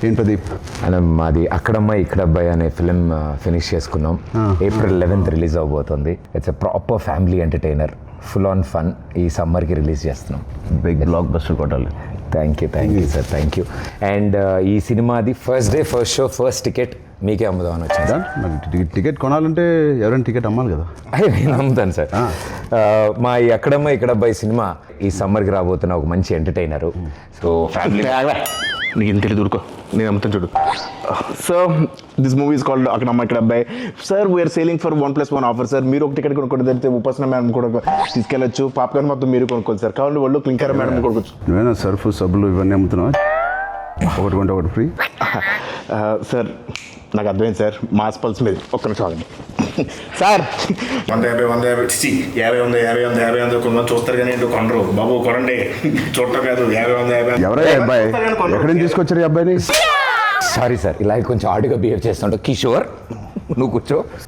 ఏం ప్రదీప్ మనం మాది అక్కడమ్మాయి ఇక్కడబ్బాయి అనే ఫిలిం ఫినిష్ చేసుకున్నాం. April 11th రిలీజ్ అవబోతుంది. It's a proper family entertainer, full on fun. ఈ సమ్మర్కి రిలీజ్ చేస్తున్నాం. బిగ్ బ్లాక్ బస్టర్ కొట్టాలి. Thank you sir, thank you. And ఈ సినిమాది first day first show first ticket మీకే అమ్ముదామని వచ్చింది. నాకు టికెట్ కొనాలంటే ఎవరైనా టికెట్ అమ్మాలి కదా. అదే నేను అమ్ముతాను సార్. మా ఈ అక్కడమ్మ ఇక్కడబ్బాయి సినిమా ఈ సమ్మర్కి రాబోతున్న ఒక మంచి ఎంటర్టైనరు. సో ఫ్యామిలీ నీకు ఇంత తెలియదు ఊరుకో, నేను అమ్ముతాను చూడు. Sir this movie is called Akkada Amma Ikkada Abbayi. Sir we are selling for 1+1 offer sir. మీరు ఒక టికెట్ కొనుక్కోండి, తెలిస్తే ఉపాసన మేడం కూడా తీసుకెళ్ళచ్చు. పాప్కార్న్ మొత్తం మీరు కొనుక్కోండి సార్. కావాలి వాళ్ళు క్లింకర్ మేడం కొనుక్కోవచ్చు. నువ్వేనా సర్ఫ్ సబ్బులు ఇవన్నీ అమ్ముతున్నావా? ఒకటి కొంటే ఒకటి ఫ్రీ. సార్ నాకు అర్థమైంది సార్, మాస్ పల్స్ మీద ఒక్క నిమిషం ఆగండి సార్. 150 కొంతమంది చూస్తారు కానీ ఏంటో కొనరు. బాబు కొనండి, చూడటం కాదు. 50 ఎవరయ్యా అబ్బాయి? ఎక్కడి నుంచి తీసుకొచ్చారు ఈ అబ్బాయిని? సారీ సార్, ఇలా కొంచెం ఆడుగా బిహేవ్ చేస్తుంటా. కిషోర్ నువ్వు కూర్చో.